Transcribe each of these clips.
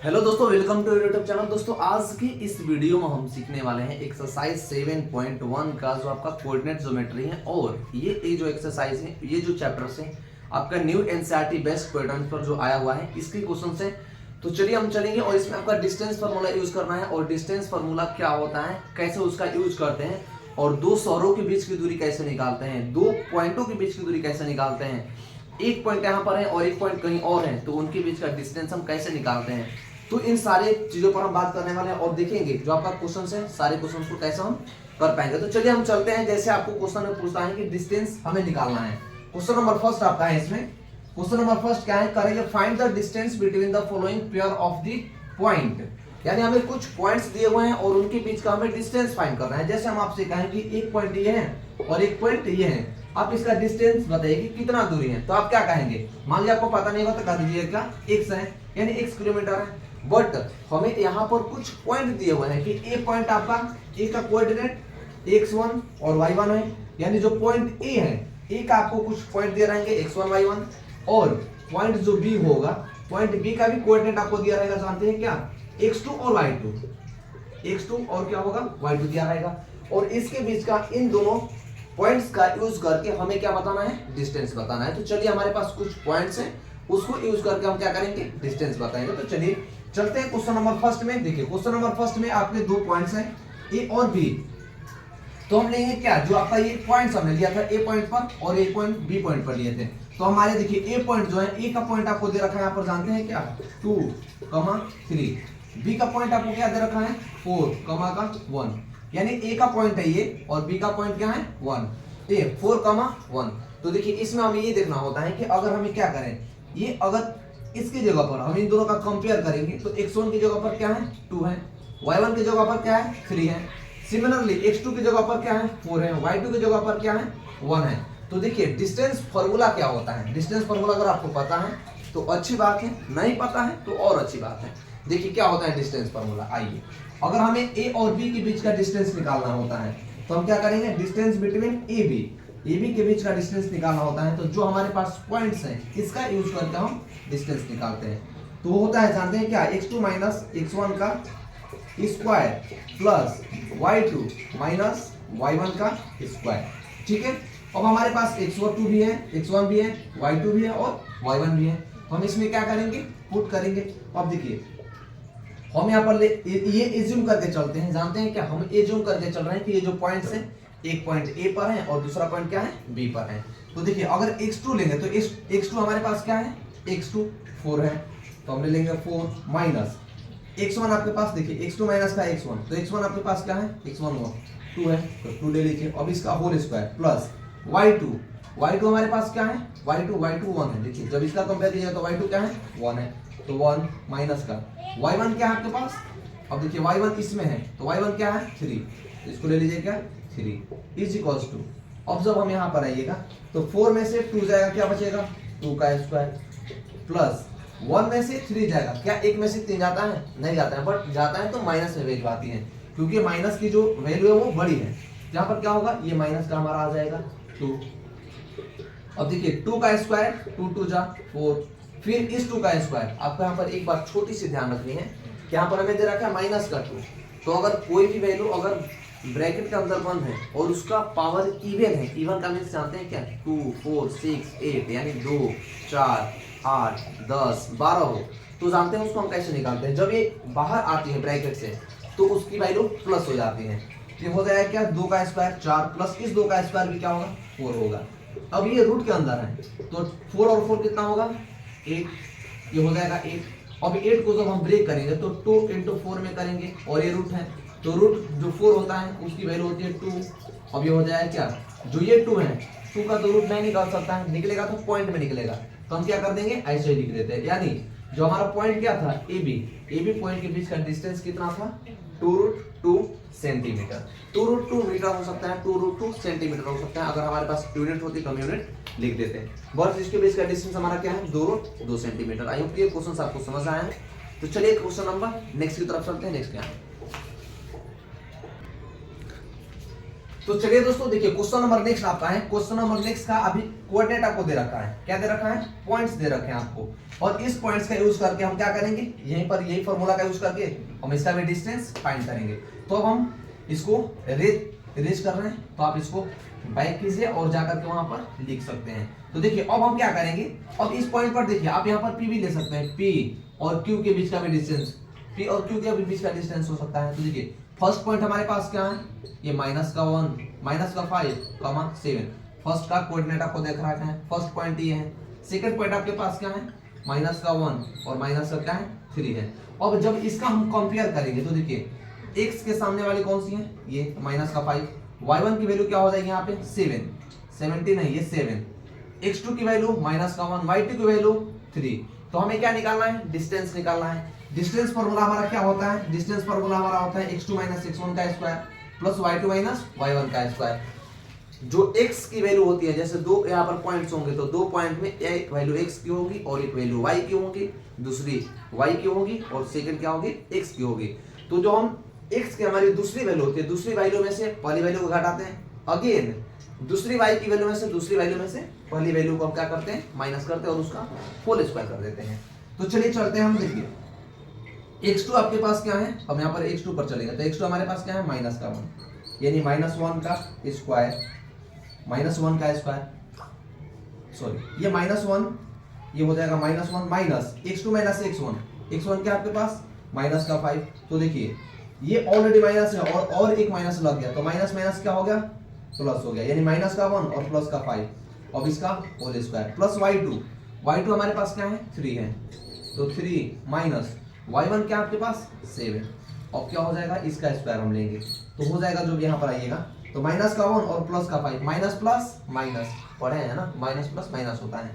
Hello दोस्तों, welcome to YouTube channel. दोस्तों आज की इस वीडियो में हम सीखने वाले हैं एक्सरसाइज 7.1 का जो आपका कोऑर्डिनेट ज्योमेट्री है। और ये जो एक्सरसाइज है, ये जो चैप्टर्स है आपका न्यू एनसीईआरटी बेस्ट पैटर्न पर जो आया हुआ है, इसके क्वेश्चन है। तो चलिए हम चलेंगे और इसमें आपका डिस्टेंस फार्मूला यूज करना है। और डिस्टेंस फार्मूला क्या होता है, कैसे उसका यूज करते हैं, और दो शहरों के बीच की दूरी कैसे निकालते हैं, दो पॉइंटों के बीच की दूरी कैसे निकालते हैं, एक पॉइंट यहाँ पर है और एक पॉइंट कहीं और है, तो उनके बीच का डिस्टेंस हम कैसे निकालते हैं। तो इन सारे चीजों पर हम बात करने वाले हैं और देखेंगे जो आपका क्वेश्चन है, सारे क्वेश्चन को कैसे हम कर पाएंगे। तो चलिए हम चलते हैं। जैसे आपको क्वेश्चन में पूछता है कि डिस्टेंस हमें निकालना है। क्वेश्चन नंबर फर्स्ट आपका है। इसमें क्वेश्चन नंबर फर्स्ट क्या है, करेंगे find the distance between the following pair of the point. यानी हमें कुछ पॉइंट्स दिए हुए हैं और उनके बीच का हमें डिस्टेंस फाइंड करना है। जैसे हम आपसे कहें कि एक पॉइंट ये है और एक पॉइंट ये है, आप इसका डिस्टेंस बताइए कि कितना दूरी है। तो आप क्या कहेंगे, मान लीजिए आपको पता नहीं होगा तो कह दीजिए क्या x है, यानी x किलोमीटर है। बट हमें यहाँ पर कुछ पॉइंट दिए हुए हैं कि ए पॉइंट आपका ए का कोऑर्डिनेट x1 और y1 है, यानी जो पॉइंट ए है, ए का आपको कुछ पॉइंट दे रहेंगे x1 y1, और पॉइंट जो बी होगा, पॉइंट बी का भी कोऑर्डिनेट आपको दिया रहेगा, जानते हैं क्या, x2 और y2, x2 और क्या होगा y2 दिया रहेगा। और इसके बीच का इन दोनों पॉइंट्स का यूज करके हमें क्या बताना है, डिस्टेंस बताना है। तो चलिए हमारे पास कुछ पॉइंट्स हैं, उसको यूज करके हम क्या करेंगे, डिस्टेंस बताएंगे। तो चलिए चलते हैं क्वेश्चन नंबर फर्स्ट में। देखिए क्वेश्चन नंबर फर्स्ट में आपके दो पॉइंट्स हैं, ए और बी। तो हम लेंगे क्या, जो आपका ये पॉइंट्स हमने लिया था ए पॉइंट पर और ए पॉइंट बी पॉइंट पर लिए थे। तो हमारे देखिए ए पॉइंट जो है, ए का पॉइंट आपको दे रखा है यहाँ पर, जानते हैं क्या 2, 3। बी का पॉइंट आपको क्या दे रखा है 4, 1। यानी ए का पॉइंट है ये और बी का पॉइंट क्या है 1, ए 4, 1। तो देखिए इसमें हमें ये देखना होता है कि अगर हमें क्या करें, ये अगर इसकी जगह पर हम इन दोनों का कंपेयर करेंगे तो x1 की जगह पर क्या है 2 है, y1 की जगह पर क्या है 3 है। सिमिलरली x2 की जगह पर क्या है 4 है, y2 की जगह पर क्या है 1 है। तो देखिए डिस्टेंस फार्मूला क्या होता है, डिस्टेंस फार्मूला अगर आपको पता है तो अच्छी बात है, नहीं पता है तो और अच्छी बात है। देखिए क्या होता है डिस्टेंस फार्मूला। आइए, अगर हमें a और b के बीच का डिस्टेंस निकालना होता है तो हम क्या करेंगे, डिस्टेंस बिटवीन ए बी के बीच का डिस्टेंस निकालना होता है। तो जो हमारे पास पॉइंट्स हैं, इसका यूज करके हम डिस्टेंस निकालते हैं। तो वो होता है, जानते हैं क्या, x2 माइनस x1 का square plus y2 minus y1 का स्क्वायर। ठीक है, अब हमारे पास x2 भी है, x1 भी है, y2 भी है और y1 भी है। हम इसमें क्या करेंगे, पुट करेंगे। अब देखिए हम यहाँ पर ये एज्यूम करके चलते हैं, जानते हैं क्या, हम एज्यूम करके चल रहे हैं कि ये जो पॉइंट्स हैं, एक पॉइंट ए पर है और दूसरा पॉइंट क्या है बी पर है। तो देखिए अगर x2 लेंगे तो x2 हमारे पास क्या है, x2 4 है, तो हम ले लेंगे 4 माइनस x1 आपके पास, देखिए x2 माइनस का x1, तो x1 आपके पास क्या है, x1 2 है, तो 2 ले लीजिए। अब इसका होल स्क्वायर प्लस y2 हमारे पास क्या है, y2 1 है। देखिए जब इसका कंपेयर कीजिएगा तो y2 क्या है 1 है, तो 1 माइनस का y1 क्या है आपके पास। अब देखिए y1 इसमें है तो y1 क्या है 3, इसको ले लीजिए क्या 3 इज इक्वल्स टू। अब जब हम यहाँ पर आइएगा तो 4 में से 2 जाएगा, क्या बचेगा 2 का स्क्वायर, प्लस 1 में से 3 जाएगा, क्या 1 में से 3 जाता है, नहीं जाता है, बट जाता है तो माइनस में वैल्यू आती है, क्योंकि माइनस की जो वैल्यू है वो बड़ी है। यहाँ पर क्या होगा, ये माइनस का हमारा आ जाएगा 2। अब देखिए 2 का स्क्वायर 2 जा 4, फिर इस 2 का स्क्वायर। आपको यहाँ पर एक बात छोटी सी ध्यान रखनी है कि यहाँ पर हमें दे रखा है माइनस का 2। तो अगर कोई भी वैल्यू अगर ब्रैकेट के अंदर 1 है और उसका पावर इवन है, इवन का मीन्स जानते हैं क्या, 2, 4, 6, 8, यानी 2, 4, 8, 10, 12 हो, तो जानते हैं उसको हम कैसे निकालते हैं। जब ये बाहर आती है ब्रैकेट से तो उसकी वैल्यू प्लस हो जाती है। ये हो जाएगा क्या, 2 का स्क्वायर 4 प्लस इस 2 का स्क्वायर भी क्या होगा 4 होगा। अब ये रूट के अंदर है तो 4 और 4 कितना होगा 8, ये हो जाएगा 8। अब 8 को जब हम ब्रेक करेंगे तो 2 इंटू 4 में करेंगे, और ये रूट है तो रूट जो 4 होता है उसकी वैल्यू होती है 2। अब ये हो जाएगा क्या, जो ये 2 है, 2 का तो रूट नहीं निकाल सकता है, निकलेगा तो पॉइंट में निकलेगा, तो हम क्या कर देंगे, ऐसे ही लिख देते हैं। यानी जो हमारा पॉइंट क्या था ए बी पॉइंट के बीच का डिस्टेंस कितना था 2√2 सेंटीमीटर। 2√2 मीटर हो सकता है, 2√2 सेंटीमीटर हो सकता है। अगर हमारे पास यूनिट होती तो हम यूनिट लिख देते हैं। बस इसके बीच का डिस्टेंस हमारा क्या है 2√2 सेंटीमीटर। आई होप ये क्वेश्चन आपको समझ आया है। तो चलिए क्वेश्चन नंबर नेक्स्ट की तरफ चलते हैं। नेक्स्ट क्या है, तो चलिए दोस्तों देखिए क्वेश्चन नंबर नेक्स्ट आपका है। क्वेश्चन नंबर नेक्स्ट का अभी कोऑर्डिनेट आपको दे रखा है। क्या दे रखा है? पॉइंट्स दे रखे हैं आपको, और इस पॉइंट्स का यूज करके हम क्या करेंगे, यहीं पर यही फॉर्मूला का यूज करके हम इसका भी डिस्टेंस फाइंड करेंगे। तो अब हम इसको रेज कर रहे हैं, तो आप इसको बैक कीजिए और जाकर के वहां पर लिख सकते हैं। तो देखिए अब हम क्या करेंगे, अब इस पॉइंट पर देखिए आप यहाँ पर पी भी ले सकते हैं, पी और क्यू के बीच का भी डिस्टेंस, पी और क्यू के बीच का डिस्टेंस हो सकता है। तो देखिए फर्स्ट पॉइंट हमारे पास क्या है, ये -1 -5 7। फर्स्ट का कोऑर्डिनेट आपको देख रहा है, फर्स्ट पॉइंट ये है। सेकंड पॉइंट आपके पास क्या है, -1 और क्या है 3 है। अब जब इसका हम कंपेयर करेंगे तो देखिए x के सामने वाली कौन सी है, ये -5। y1 की वैल्यू क्या हो जाएगी यहाँ पे 7, 70 नहीं ये 7। x2 की वैल्यू -1, y2 की वैल्यू 3। तो हमें क्या निकालना है, डिस्टेंस निकालना है। डिस्टेंस फार्मूला हमारा क्या होता है, डिस्टेंस फार्मूला हमारा होता है x2 - x1 का स्क्वायर प्लस y2 - y1 का स्क्वायर। जो x की वैल्यू होती है, जैसे दो यहाँ पर पॉइंट्स होंगे तो दो पॉइंट में एक वैल्यू x की होगी और एक वैल्यू y की होगी, दूसरी y की होगी और सेकंड क्या होगी, x की होगी। तो जो हम x की हमारी दूसरी वैल्यू होती है, दूसरी वैल्यू में से पहली वैल्यू को घटाते हैं, अगेन दूसरी y की वैल्यू में से दूसरी वैल्यू में से पहली वैल्यू को हम क्या करते हैं, माइनस करते हैं और उसका होल स्क्वायर कर देते हैं। तो चलिए चलते हैं हम, देखिए x2 आपके पास क्या है, हम यहाँ पर x2 पर चलेंगे। तो x2 हमारे पास क्या है, -1 यानी -1 का स्क्वायर, -1 का स्क्वायर, सॉरी ये -1 ये हो जाएगा -1 माइनस x2 - x1 क्या आपके पास -5। तो देखिए ये ऑलरेडी माइनस है और एक माइनस लग गया, तो माइनस माइनस क्या हो गया, प्लस हो गया, यानी -1 और +5। अब इसका होल स्क्वायर प्लस y2 हमारे पास क्या है 3 है, तो 3 माइनस y1 क्या आपके पास 7। अब क्या हो जाएगा, इसका स्क्वायर हम लेंगे तो हो जाएगा जो भी यहाँ पर आइएगा, तो -1 और +5, माइनस प्लस माइनस पढ़े हैं ना, माइनस प्लस माइनस होता है।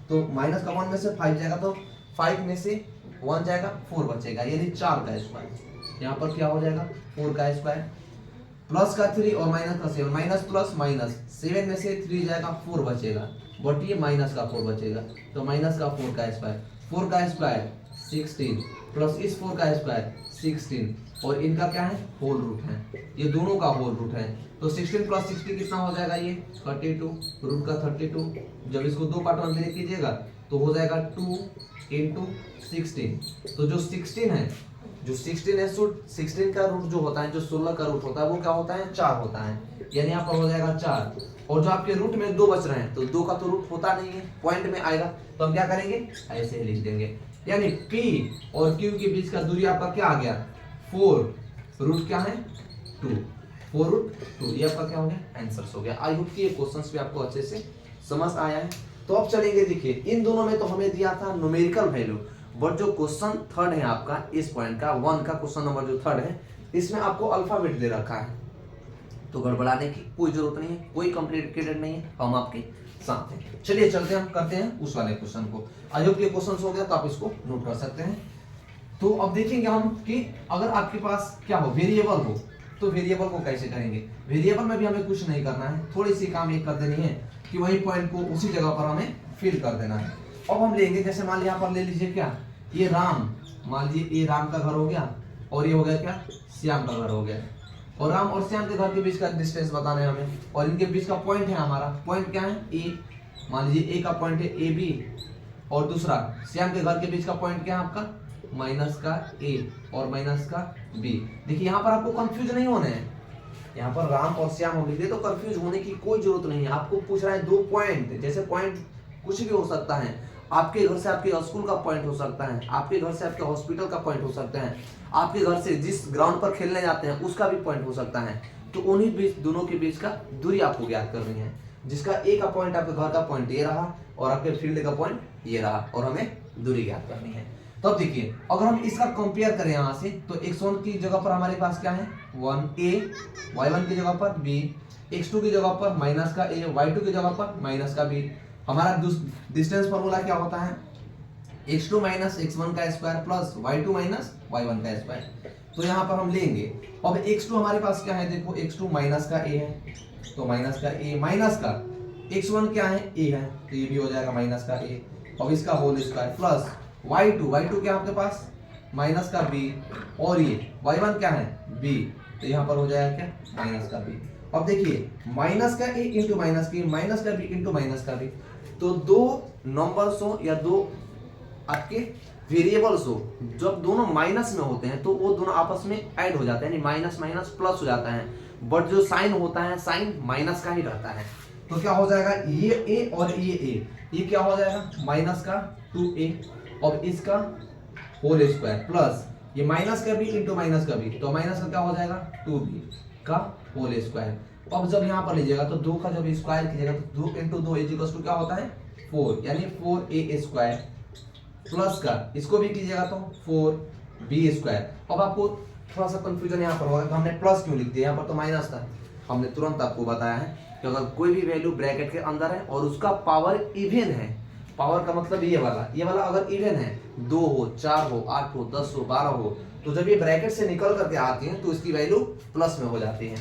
तो -1 में से 5 जाएगा, तो 5 में से 1 जाएगा, 4 बचेगा, यानी 4 का स्क्वायर। यहाँ पर क्या हो जाएगा 4 का स्क्वायर प्लस का 3 और माइनस का 7, माइनस प्लस माइनस 7 में से 3 जाएगा, 4 बचेगा, बट ये माइनस का 4 बचेगा, तो माइनस का 4 का स्क्वायर, 4 का स्क्वायर 16 प्लस इस 4 का स्क्वायर 16 और इनका क्या है होल रूट है, ये दोनों का होल रूट है। तो 16 प्लस 60 कितना हो जाएगा, ये 32 रूट का 32। जब इसको दो पार्ट में ब्रेक कीजिएगा तो हो जाएगा 2 × 16। तो जो 16 है, जो 16 है, 16 का रूट जो होता है, जो 16 का रूट होता है वो क्या होता है 4 होता है, यानी यहाँ पर हो जाएगा 4। और जो आपके रूट में 2 बच रहे हैं, तो 2 का तो रूट होता नहीं है, पॉइंट में आएगा, तो हम क्या करेंगे ऐसे ही लिख देंगे, यानी P और Q के बीच का दूरी आपका क्या आ गया 4, रूट क्या है 2, 4 रूट 2, ये आपका क्या हो गया आंसर हो गया। आई होप कि ये क्वेश्चंस भी आपको अच्छे से समझ आया है। तो अब चलेंगे, देखिए इन दोनों में तो हमें दिया था न्यूमेरिकल वैल्यू, बट जो क्वेश्चन थर्ड है आपका इस पॉइंट का 1 का क्वेश्चन नंबर जो थर्ड है, इसमें आपको अल्फाबेट दे रखा है, तो गड़बड़ाने की कोई जरूरत नहीं है, कोई कॉम्प्लिकेटेड नहीं है, हम आपके साथ हैं। चलिए चलते हैं, हम करते हैं उस वाले क्वेश्चन को। आई होप ये क्वेश्चन हो गया, तो आप इसको नोट कर सकते हैं। तो अब देखेंगे हम कि अगर आपके पास क्या हो वेरिएबल हो, तो वेरिएबल को कैसे करेंगे। वेरिएबल में भी हमें कुछ नहीं करना है, थोड़ी सी काम एक कर देनी है कि वही पॉइंट को उसी जगह पर हमें फिल कर देना है। अब हम लेंगे, जैसे मान लिया यहाँ पर ले लीजिए क्या, ये राम, मान लीजिए ये राम का घर हो गया और ये हो गया क्या श्याम का घर हो गया, और राम और श्याम के घर के बीच का डिस्टेंस बताना है हमें, और इनके बीच का पॉइंट है हमारा, पॉइंट क्या है ए, मान लीजिए ए का पॉइंट है ए बी, और दूसरा श्याम के घर के बीच का पॉइंट क्या है आपका माइनस का ए और माइनस का बी। देखिए यहाँ पर आपको कंफ्यूज नहीं होना है, यहाँ पर राम और श्याम हम लिख दे तो कंफ्यूज होने की कोई जरूरत नहीं है। आपको पूछ रहा है 2 पॉइंट, जैसे पॉइंट कुछ भी हो सकता है, आपके घर से आपके स्कूल का पॉइंट हो सकता है, आपके घर से आपके हॉस्पिटल का पॉइंट हो सकता है, आपके घर से जिस ग्राउंड पर खेलने जाते हैं उसका भी पॉइंट हो सकता है। तो उन्हीं बीच दोनों के बीच का दूरी आपको ज्ञात करनी है, जिसका ए का पॉइंट आपके घर का पॉइंट ये रहा और आपके फील्ड का पॉइंट ये रहा, और हमें दूरी ज्ञात करनी है। तो अब देखिए अगर हम इसका कंपेयर करें यहाँ से, तो x1 की जगह पर हमारे पास क्या है 1a, y1 की जगह पर b, x2 की जगह पर माइनस का a, y2 की जगह पर माइनस का b। हमारा डिस्टेंस फॉर्मूला क्या होता है x2 - x1 का स्क्वायर प्लस y2 - y1 का स्क्वायर। तो यहाँ पर हम लेंगे, अब x2 हमारे पास क्या है, देखो x2 माइनस का a है, तो माइनस का a माइनस का x1 क्या है a है, तो ये भी हो जाएगा माइनस का a, अब इसका होल स्क्वायर प्लस y2 क्या आपके पास माइनस का b, और ये y1 क्या है b, तो यहाँ पर हो जाएगा क्या माइनस का b, अब देखिए माइनस का ए इंटू माइनस की, माइनस का बी इंटू माइनस का बी, तो दो नंबर्स हो या दो आपके वेरिएबल्स हो जब दोनों माइनस में होते हैं तो वो दोनों आपस में ऐड हो जाते हैं, यानी माइनस माइनस प्लस हो जाता है, बट जो साइन होता है साइन माइनस का ही रहता है। तो क्या हो जाएगा, ये ए और ये क्या हो जाएगा माइनस का 2a और इसका होल स्क्वायर प्लस ये माइनस का बी इंटू माइनस का बी, तो माइनस का क्या हो जाएगा 2b का होल स्क्वायर। अब जब यहाँ पर लीजिएगा तो 2 का जब स्क्वायर कीजिएगा तो 2 इंटू 2 इक्वल्स टू क्या होता है 4, यानी 4a स्क्वायर प्लस का इसको भी कीजिएगा तो 4b स्क्वायर। अब आपको थोड़ा सा कंफ्यूजन यहाँ पर होगा कि हमने प्लस क्यों लिख दिया, यहाँ पर तो माइनस था। हमने तुरंत आपको बताया है कि अगर कोई भी वैल्यू ब्रैकेट के अंदर है और उसका पावर इवन है, पावर का मतलब ये वाला अगर इवन है 2 हो 4 हो 8 हो 10 हो 12 हो, तो जब ये ब्रैकेट से निकल करके आती है तो इसकी वैल्यू प्लस में हो जाती है।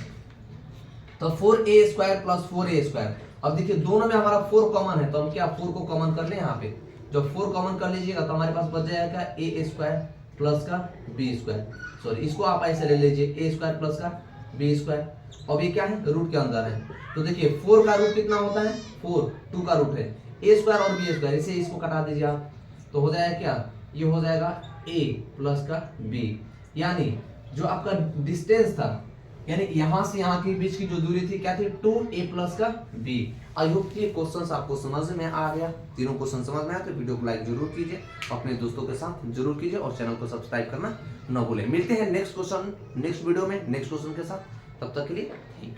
तो 4a square plus 4a square, अब देखिए दोनों में हमारा 4 कॉमन है तो हम क्या 4 को कॉमन कर लें यहाँ पे, जब 4 कॉमन कर लीजिएगा तो हमारे पास बच जाएगा a स्क्वायर प्लस का b स्क्वायर, सॉरी इसको आप ऐसे ले लीजिए a स्क्वायर प्लस का b स्क्वायर। अब ये क्या है रूट के अंदर है, तो देखिए 4 का रूट कितना होता है 4, 2 का रूट है a स्क्वायर और b स्क्वायर, इसे इसको कटा दीजिए आप, तो हो जाएगा क्या, ये हो जाएगा a प्लस का b, यानी जो आपका डिस्टेंस था यानी यहाँ से यहाँ के बीच की जो दूरी थी क्या थी 2a प्लस का b। आई होप कि ये क्वेश्चंस आपको समझ में आ गया, तीनों क्वेश्चन समझ में आया तो वीडियो को लाइक जरूर कीजिए, अपने दोस्तों के साथ जरूर कीजिए और चैनल को सब्सक्राइब करना न भूलें। मिलते हैं नेक्स्ट वीडियो में नेक्स्ट क्वेश्चन के साथ, तब तक के लिए थैंक यू।